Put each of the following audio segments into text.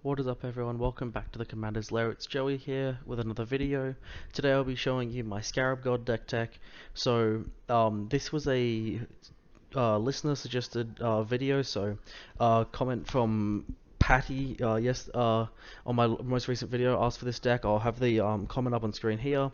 What is up everyone, welcome back to the Commander's Lair. It's Joey here with another video. Today I'll be showing you my Scarab God deck tech. So this was a listener suggested video, so comment from Patty on my most recent video asked for this deck. I'll have the comment up on screen here,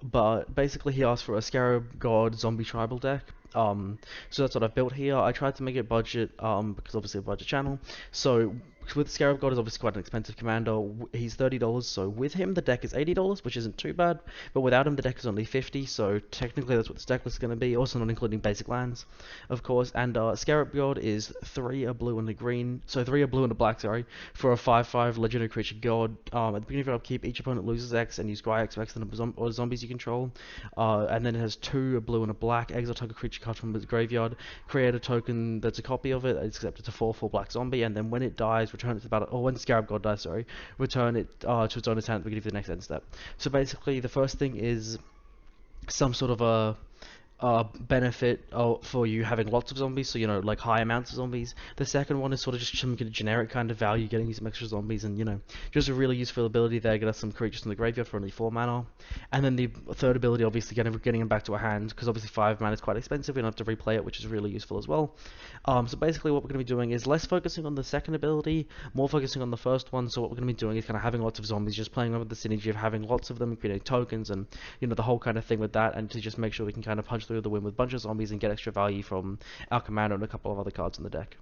but basically he asked for a Scarab God zombie tribal deck. So that's what I've built here. I tried to make it budget because obviously a budget channel. So with Scarab God is obviously quite an expensive commander. He's $30, so with him the deck is $80, which isn't too bad. But without him the deck is only $50, so technically that's what this deck list is going to be. Also not including basic lands, of course. And Scarab God is 3 a blue and a green, so 3 a blue and a black, sorry, for a 5/5 legendary creature god. At the beginning of your upkeep, each opponent loses X and you scry X for X the number of zombies you control. And then it has 2 a blue and a black. Exile target creature card from the graveyard. Create a token that's a copy of it, except it's a 4/4 black zombie. And then when it dies, return it to the battle. Or when Scarab God dies, sorry, return it to its owner's hand at the beginning of the next end step. So basically, the first thing is some sort of a benefit for you having lots of zombies, so like high amounts of zombies. The second one is sort of just some generic kind of value, getting some extra zombies, and just a really useful ability there. Get us some creatures from the graveyard for only 4 mana, and then the third ability, obviously getting them back to a hand, because obviously 5 mana is quite expensive. We don't have to replay it, which is really useful as well. So basically, what we're going to be doing is less focusing on the second ability, more focusing on the first one. So what we're going to be doing is kind of having lots of zombies, just playing with the synergy of having lots of them, creating tokens, and the whole kind of thing with that, and to just make sure we can kind of punch through the win with a bunch of zombies and get extra value from our commander and a couple of other cards in the deck.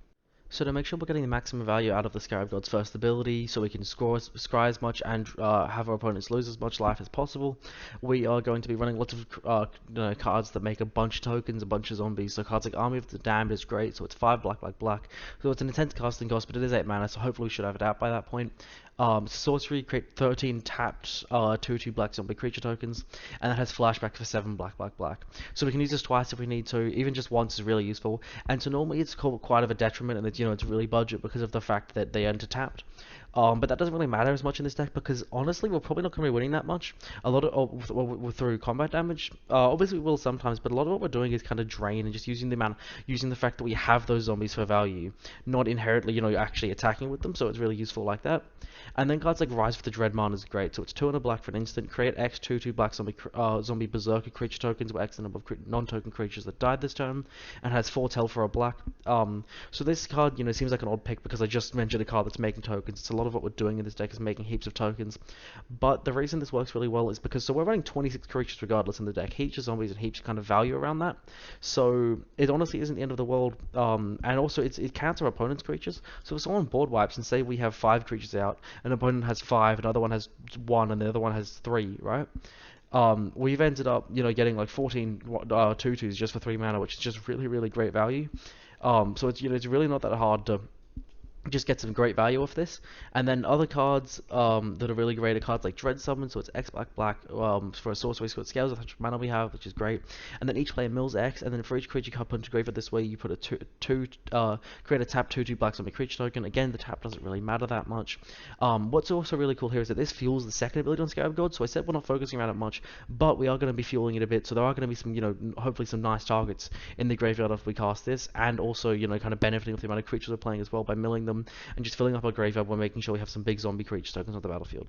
So to make sure we're getting the maximum value out of the Scarab God's first ability, so we can scry as much and have our opponents lose as much life as possible, we are going to be running lots of cards that make a bunch of tokens, a bunch of zombies. So cards like Army of the Damned is great, so it's 5 black, black, black. So it's an intense casting cost, but it is 8 mana, so hopefully we should have it out by that point. Sorcery, create 13 tapped 2/2 black zombie creature tokens, and that has flashback for 7 black, black, black. So we can use this twice if we need to. Even just once is really useful. And so normally it's quite of a detriment, and it's really budget because of the fact that they enter tapped. But that doesn't really matter as much in this deck, because honestly we're probably not going to be winning that much. A lot of through combat damage. Obviously we will sometimes, but a lot of what we're doing is kind of drain and just using the fact that we have those zombies for value, not inherently actually attacking with them. So it's really useful like that. And then cards like Rise for the Dreadman is great. So it's 2 and a black for an instant. Create X 2/2 black zombie berserker creature tokens with X the number of non-token creatures that died this turn, and has 4 tell for a black. So this card seems like an odd pick because I just mentioned a card that's making tokens. It's a lot of what we're doing in this deck is making heaps of tokens. But the reason this works really well is because we're running 26 creatures regardless in the deck, heaps of zombies and heaps of kind of value around that. So it honestly isn't the end of the world. And also it counts our opponent's creatures. So if someone board wipes and say we have 5 creatures out, an opponent has 5, another one has 1, and the other one has 3, right? We've ended up getting like 14 2/2s just for 3 mana, which is just really, really great value. So it's really not that hard to just get some great value off this. And then other cards that are really great are cards like Dread Summon, so it's X black black for a sorcery, so it scales with how much mana we have, which is great. And then each player mills X, and then for each creature you can put into graveyard this way, you put a create a tap 2/2 black zombie creature token. Again, the tap doesn't really matter that much. What's also really cool here is that this fuels the second ability on Scarab God. So I said we're not focusing around it much, but we are going to be fueling it a bit. So there are going to be some hopefully some nice targets in the graveyard after we cast this, and also kind of benefiting with the amount of creatures we're playing as well by milling them and just filling up our graveyard. We're making sure we have some big zombie creature tokens on the battlefield.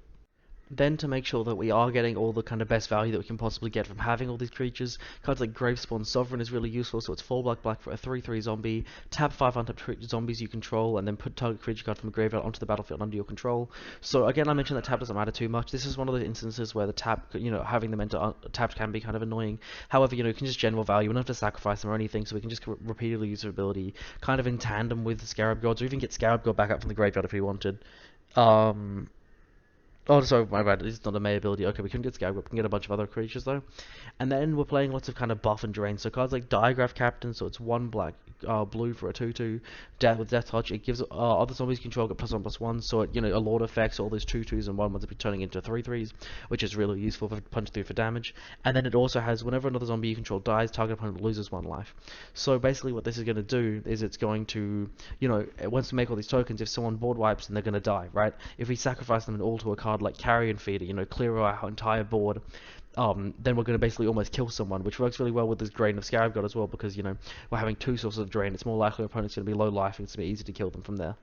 Then to make sure that we are getting all the kind of best value that we can possibly get from having all these creatures, cards like Gravespawn Sovereign is really useful. So it's 4 black black for a 3/3 zombie, tap 5 untapped zombies you control, and then put target creature card from a graveyard onto the battlefield under your control. So again, I mentioned that tap doesn't matter too much. This is one of the instances where the tap, having them enter tapped can be kind of annoying. However, you can just general value. We don't have to sacrifice them or anything, so we can just repeatedly use their ability kind of in tandem with the Scarab Gods, or even get Scarab God back up from the graveyard if we wanted. Oh, sorry, my bad. It's not a May ability. Okay, we couldn't get Scarab, we can get a bunch of other creatures though. And then we're playing lots of kind of buff and drain. So cards like Diagraph Captain, so it's 1 black, blue for a 2/2, with Death Touch. It gives other zombies control get +1/+1. So it, a lot of effects, all these 2/2s and 1/1s will be turning into 3/3s, which is really useful for punch through for damage. And then it also has whenever another zombie you control dies, target opponent loses 1 life. So basically, what this is going to do is it's going to, once we make all these tokens, if someone board wipes, then they're going to die, right? If we sacrifice them all to a card like Carrion Feeder, clear our entire board, then we're going to basically almost kill someone, which works really well with this drain of Scarab God as well, because we're having 2 sources of drain. It's more likely our opponent's going to be low life, and it's going to be easy to kill them from there.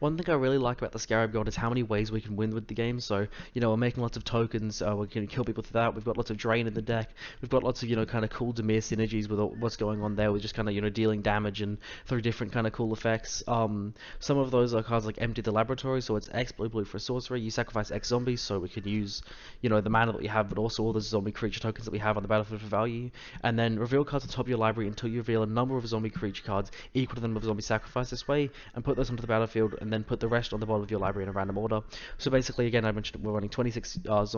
One thing I really like about the Scarab God is how many ways we can win with the game. So, we're making lots of tokens, we can kill people through that. We've got lots of drain in the deck. We've got lots of, kind of cool Demir synergies with what's going on there. We're just kind of, dealing damage and through different kind of cool effects. Some of those are cards like Empty the Laboratory, so it's X blue blue for a sorcery. You sacrifice X zombies, so we could use, the mana that we have, but also all the zombie creature tokens that we have on the battlefield for value. And then reveal cards on top of your library until you reveal a number of zombie creature cards equal to the number of zombie sacrifice this way, and put those onto the battlefield, and then put the rest on the bottom of your library in a random order. So basically, again, I mentioned we're running 26 cards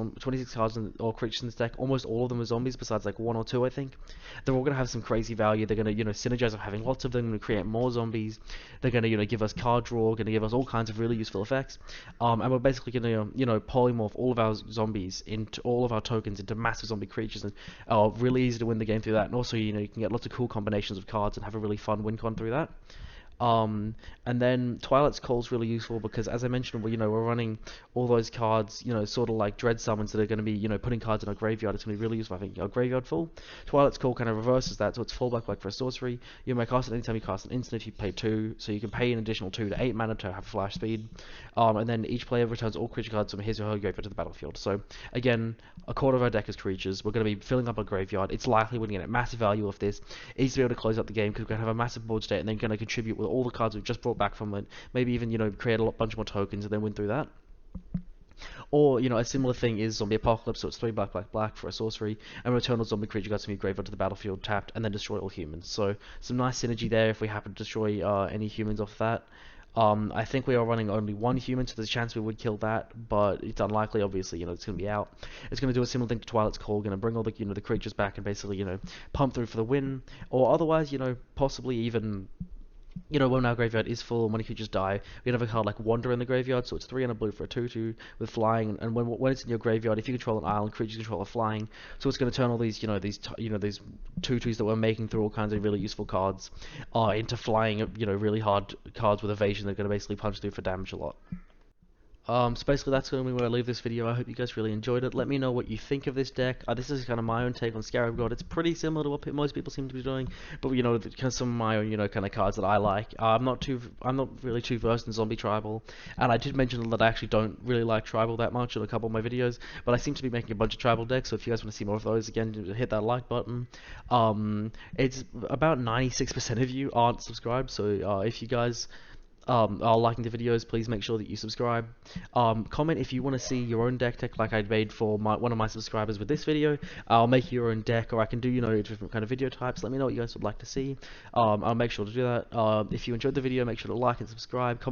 or creatures in this deck. Almost all of them are zombies, besides like one or two, I think. They're all gonna have some crazy value. They're gonna, synergize of having lots of them, gonna create more zombies. They're gonna, give us card draw, gonna give us all kinds of really useful effects. And we're basically gonna, polymorph all of our zombies into all of our tokens into massive zombie creatures, and really easy to win the game through that. And also, you can get lots of cool combinations of cards and have a really fun win con through that. And then Twilight's Call is really useful because, as I mentioned, we're running all those cards, sort of like dread summons that are going to be, putting cards in our graveyard. It's going to be really useful. I think our graveyard full. Twilight's Call kind of reverses that, so it's full black for a sorcery. You may cast it anytime you cast an instant if you pay 2, so you can pay an additional 2 to 8 mana to have flash speed. And then each player returns all creature cards from his or her graveyard to the battlefield. So again, a quarter of our deck is creatures. We're going to be filling up our graveyard. It's likely we're going to get massive value of this. Easy to be able to close out the game because we're going to have a massive board state and then going to contribute with all the cards we've just brought back from it. Maybe even, create a bunch more tokens and then win through that. Or, a similar thing is Zombie Apocalypse, so it's 3 black for a sorcery, and return all zombie creature cards from your graveyard to the battlefield tapped, and then destroy all humans. So, some nice synergy there if we happen to destroy any humans off that. I think we are running only one human, so there's a chance we would kill that, but it's unlikely, obviously, it's going to be out. It's going to do a similar thing to Twilight's Call, going to bring all the, the creatures back and basically, pump through for the win, or otherwise, possibly even... when our graveyard is full and when creatures die, we can have a card like Wander in the graveyard, so it's 3 and a blue for a 2/2 with flying, and when it's in your graveyard, if you control an island, creatures control a flying, so it's going to turn all these, these 2/2s that we're making through all kinds of really useful cards, into flying, really hard cards with evasion that are going to basically punch through for damage a lot. So basically that's going to be where I leave this video. I hope you guys really enjoyed it. Let me know what you think of this deck. This is kind of my own take on Scarab God. It's pretty similar to what most people seem to be doing, but kind of some of my own, kind of cards that I like. I'm not really too versed in Zombie Tribal, and I did mention that I actually don't really like Tribal that much in a couple of my videos, but I seem to be making a bunch of Tribal decks, so if you guys want to see more of those, again, hit that like button. It's about 96% of you aren't subscribed, so if you guys are liking the videos, please make sure that you subscribe. Comment if you want to see your own deck tech like I made for one of my subscribers with this video. I'll make your own deck, or I can do different kind of video types. Let me know what you guys would like to see. I'll make sure to do that. If you enjoyed the video, make sure to like and subscribe. Comment